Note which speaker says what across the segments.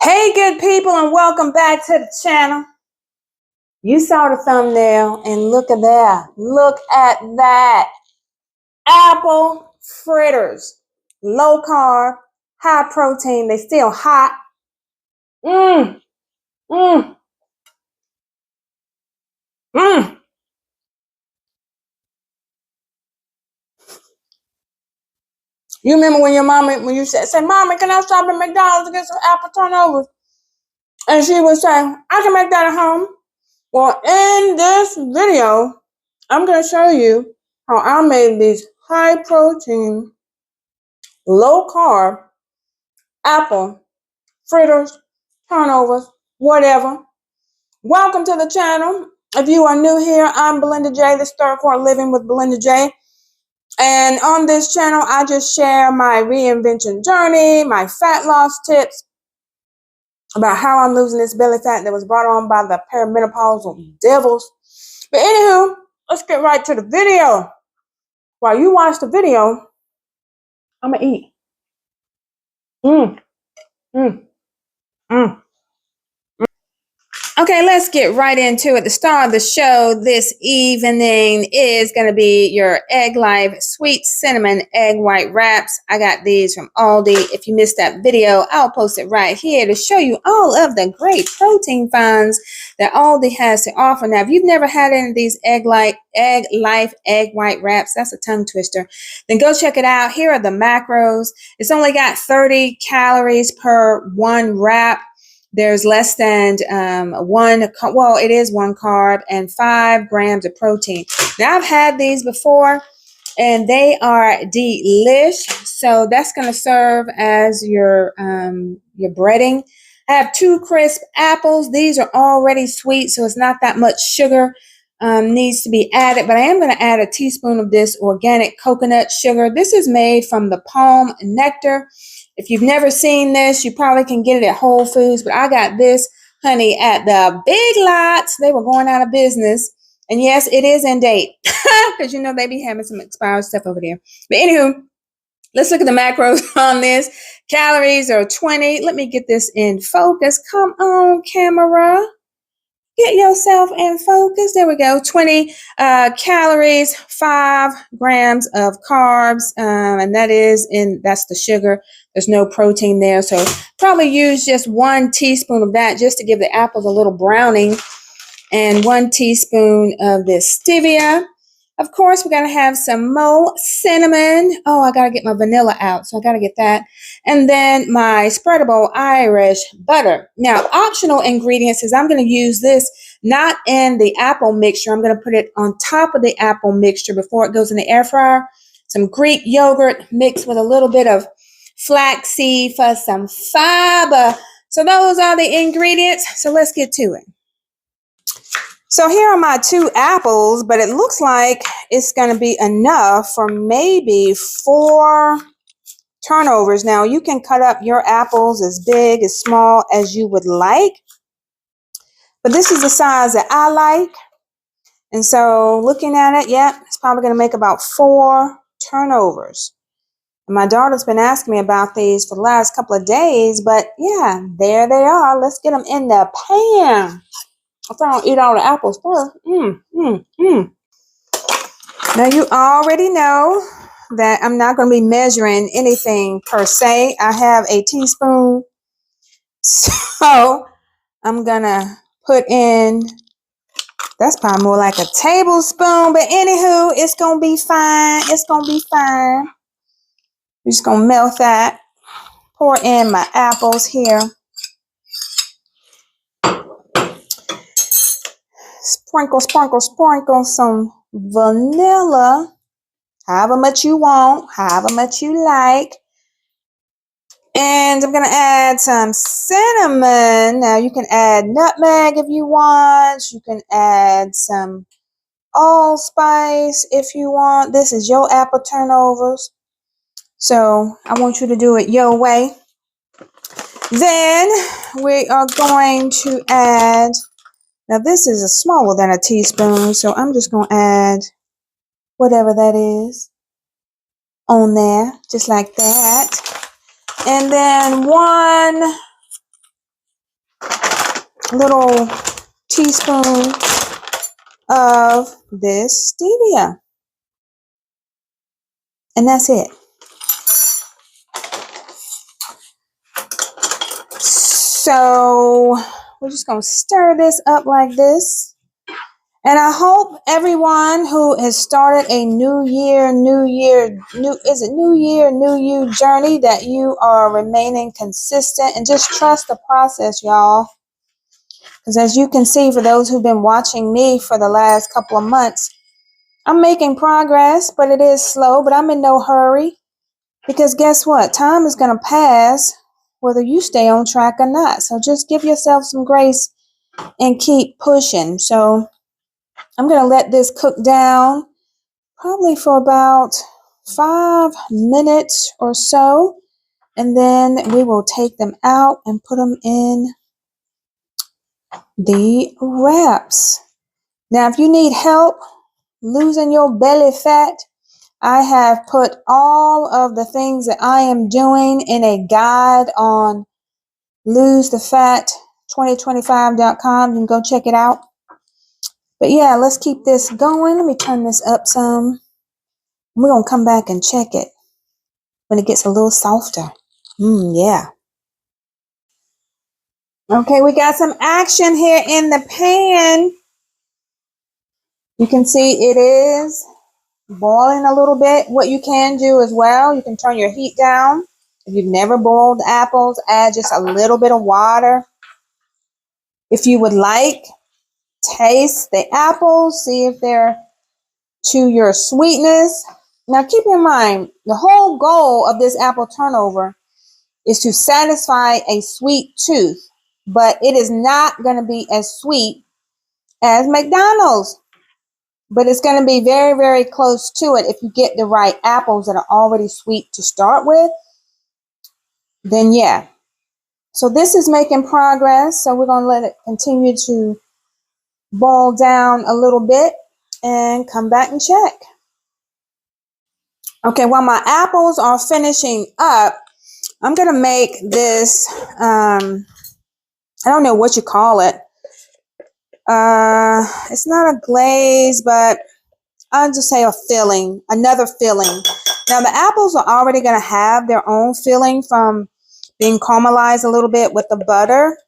Speaker 1: Hey, good people, and welcome back to the channel. You saw the thumbnail, and look at that. Look at that. Apple fritters. Low carb, high protein. They still hot. Mmm, mmm, mmm. You remember when your mama, when you said, Mama, can I stop at McDonald's to get some apple turnovers? And she would say, I can make that at home. Well, in this video, I'm going to show you how I made these high protein, low carb apple fritters, turnovers, whatever. Welcome to the channel. If you are new here, I'm Belinda J, this third quarter living with Belinda J. And on this channel, I just share my reinvention journey, my fat loss tips about how I'm losing this belly fat that was brought on by the perimenopausal devils. But anywho, let's get right to the video. While you watch the video, I'm gonna eat. Mmm, mmm, mmm. Okay, let's get right into it. The star of the show this evening is going to be your Egg Life Sweet Cinnamon Egg White Wraps. I got these from Aldi. If you missed that video, I'll post it right here to show you all of the great protein finds that Aldi has to offer. Now, if you've never had any of these Egg Life Egg White Wraps, that's a tongue twister, then go check it out. Here are the macros. It's only got 30 calories per one wrap. There's less than it is one carb and 5 grams of protein. Now, I've had these before and they are delish. So that's going to serve as your breading. I have 2 crisp apples. These are already sweet, so it's not that much sugar needs to be added. But I am going to add a teaspoon of this organic coconut sugar. This is made from the palm nectar. If you've never seen this, you probably can get it at Whole Foods, but I got this, honey, at the Big Lots. They were going out of business. And yes, it is in date because you know they be having some expired stuff over there. But anywho, let's look at the macros on this. Calories are 20. Let me get this in focus. Come on, camera. Get yourself in focus. There we go. 20 calories, 5 grams of carbs, and that's the sugar. There's no protein there, so probably use just 1 teaspoon of that just to give the apples a little browning, and 1 teaspoon of this stevia. Of course, we're going to have some more cinnamon. Oh, I got to get my vanilla out, so I got to get that. And then my spreadable Irish butter. Now, optional ingredients is I'm going to use this not in the apple mixture. I'm going to put it on top of the apple mixture before it goes in the air fryer. Some Greek yogurt mixed with a little bit of flaxseed for some fiber. So those are the ingredients. So let's get to it. So here are my 2 apples, but it looks like it's going to be enough for maybe 4 turnovers. Now, you can cut up your apples as big, as small as you would like, but this is the size that I like. And so looking at it, yeah, it's probably going to make about 4 turnovers. And my daughter's been asking me about these for the last couple of days, but yeah, there they are. Let's get them in the pan. If I don't eat all the apples first. Now, you already know that I'm not going to be measuring anything per se. I have a teaspoon. So I'm going to put in, that's probably more like a tablespoon. But anywho, it's going to be fine. It's going to be fine. We're just going to melt that. Pour in my apples here. Sprinkle, sprinkle, sprinkle some vanilla. However much you want, however much you like. And I'm going to add some cinnamon. Now, you can add nutmeg if you want. You can add some allspice if you want. This is your apple turnovers. So I want you to do it your way. Then we are going to add, now this is smaller than a teaspoon, so I'm just going to add whatever that is on there, just like that. And then 1 little teaspoon of this stevia. And that's it. So we're just going to stir this up like this. And I hope everyone who has started a new year, new you journey, that you are remaining consistent and just trust the process, y'all. Because as you can see, for those who've been watching me for the last couple of months, I'm making progress, but it is slow, but I'm in no hurry. Because guess what? Time is going to pass whether you stay on track or not. So just give yourself some grace and keep pushing. So I'm going to let this cook down probably for about 5 minutes or so. And then we will take them out and put them in the wraps. Now, if you need help losing your belly fat, I have put all of the things that I am doing in a guide on losethefat2025.com. You can go check it out. But yeah, let's keep this going. Let me turn this up some. We're going to come back and check it when it gets a little softer. Yeah. Okay, we got some action here in the pan. You can see it is boiling a little bit. What you can do as well, you can turn your heat down. If you've never boiled apples, add just a little bit of water. If you would like, taste the apples, see if they're to your sweetness. Now keep in mind, the whole goal of this apple turnover is to satisfy a sweet tooth, but it is not going to be as sweet as McDonald's. But it's going to be very, very close to it if you get the right apples that are already sweet to start with. Then yeah. So this is making progress. So we're going to let it continue to boil down a little bit and come back and check. Okay, while my apples are finishing up, I'm going to make this, I don't know what you call it. It's not a glaze, but I'll just say a filling, another filling. Now the apples are already going to have their own filling from being caramelized a little bit with the butter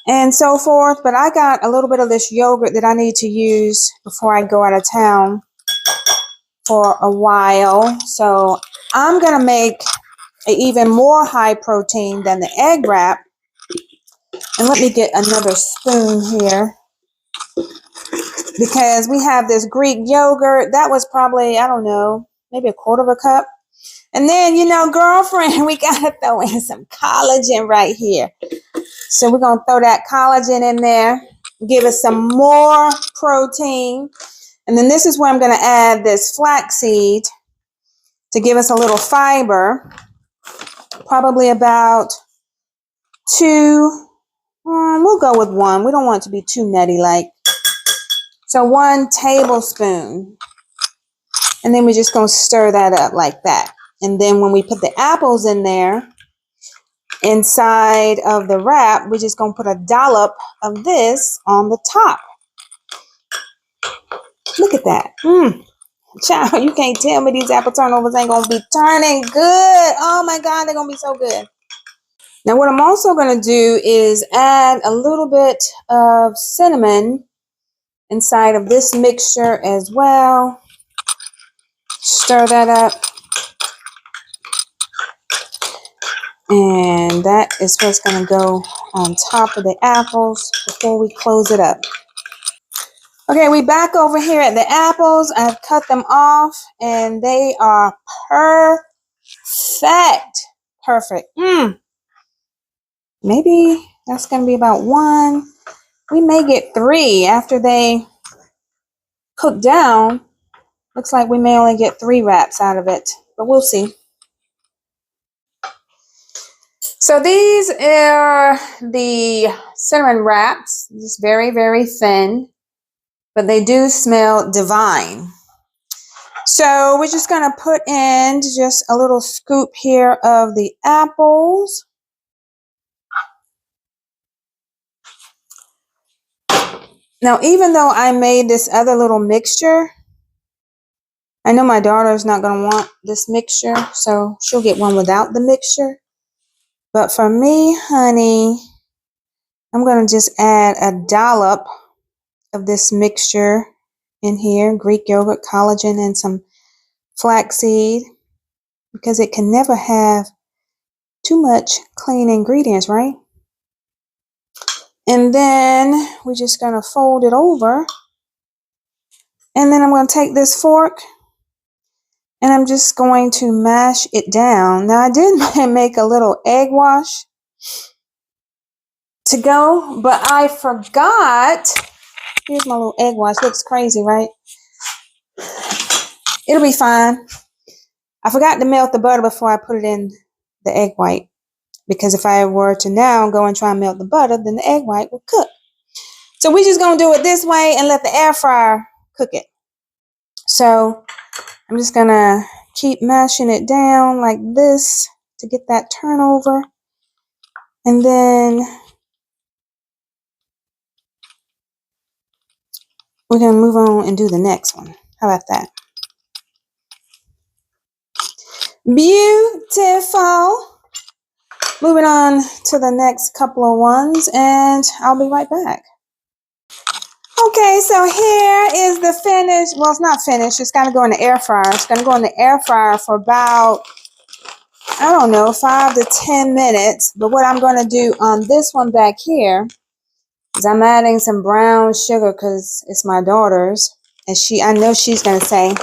Speaker 1: and so forth. But I got a little bit of this yogurt that I need to use before I go out of town for a while. So I'm going to make an even more high protein than the egg wrap. And let me get another spoon here, because we have this Greek yogurt. That was probably, I don't know, maybe a quarter of a cup. And then, girlfriend, we got to throw in some collagen right here. So we're going to throw that collagen in there, give us some more protein. And then this is where I'm going to add this flaxseed to give us a little fiber, probably about 2. We'll go with 1. We don't want it to be too nutty like. So 1 tablespoon. And then we're just going to stir that up like that. And then when we put the apples in there, inside of the wrap, we're just going to put a dollop of this on the top. Look at that. Child, you can't tell me these apple turnovers ain't going to be turning good. Oh my God, they're going to be so good. Now what I'm also going to do is add a little bit of cinnamon inside of this mixture as well. Stir that up. And that is what's going to go on top of the apples before we close it up. Okay, we back over here at the apples. I've cut them off and they are perfect. Perfect. Maybe that's going to be about 1. We may get 3 after they cook down. Looks like we may only get 3 wraps out of it, but we'll see. So these are the cinnamon wraps. Just very, very thin, but they do smell divine. So we're just going to put in just a little scoop here of the apples. Now, even though I made this other little mixture, I know my daughter's not going to want this mixture, so she'll get one without the mixture. But for me, honey, I'm going to just add a dollop of this mixture in here, Greek yogurt, collagen, and some flaxseed, because it can never have too much clean ingredients, right? And then we're just going to fold it over. And then I'm going to take this fork and I'm just going to mash it down. Now, I did make a little egg wash to go, but I forgot. Here's my little egg wash. Looks crazy, right? It'll be fine. I forgot to melt the butter before I put it in the egg white, because if I were to now go and try and melt the butter, then the egg white will cook. So we're just going to do it this way and let the air fryer cook it. So I'm just going to keep mashing it down like this to get that turnover. And then we're going to move on and do the next one. How about that? Beautiful. Moving on to the next couple of ones, and I'll be right back. Okay, so here is the finished. Well, it's not finished. It's got to go in the air fryer. It's going to go in the air fryer for about, I don't know, 5 to 10 minutes. But what I'm going to do on this one back here is I'm adding some brown sugar because it's my daughter's. And I know she's going to say,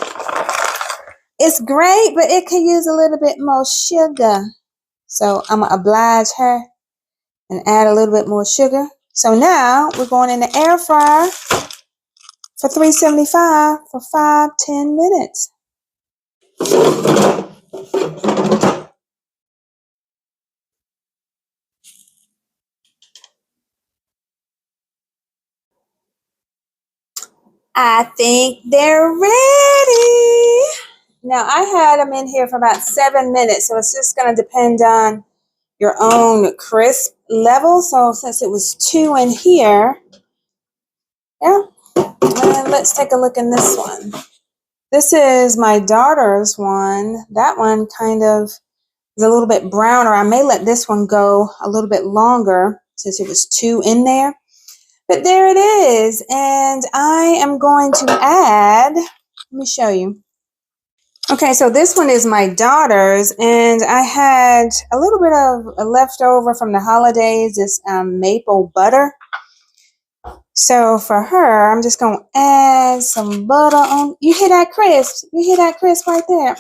Speaker 1: it's great, but it could use a little bit more sugar. So I'm going to oblige her and add a little bit more sugar. So now we're going in the air fryer for 375 for 5-10 minutes. I think they're ready. Now, I had them in here for about 7 minutes, so it's just going to depend on your own crisp level. So since it was 2 in here, yeah, and let's take a look in this one. This is my daughter's one. That one kind of is a little bit browner. I may let this one go a little bit longer since it was 2 in there. But there it is. And I am going to add, let me show you. Okay, so this one is my daughter's, and I had a little bit of a leftover from the holidays, this maple butter. So for her, I'm just going to add some butter on. You hear that crisp? You hear that crisp right there?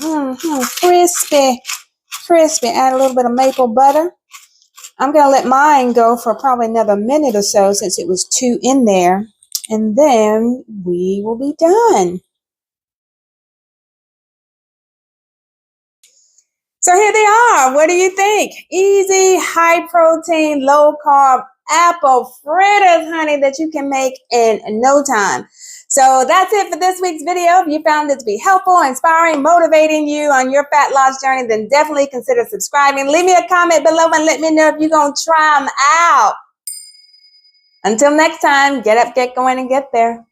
Speaker 1: Crispy, crispy. Add a little bit of maple butter. I'm going to let mine go for probably another minute or so since it was 2 in there. And then we will be done. So here they are. What do you think? Easy, high protein, low carb apple fritters, honey, that you can make in no time. So that's it for this week's video. If you found it to be helpful, inspiring, motivating you on your fat loss journey, then definitely consider subscribing. Leave me a comment below and let me know if you're going to try them out. Until next time, get up, get going, and get there.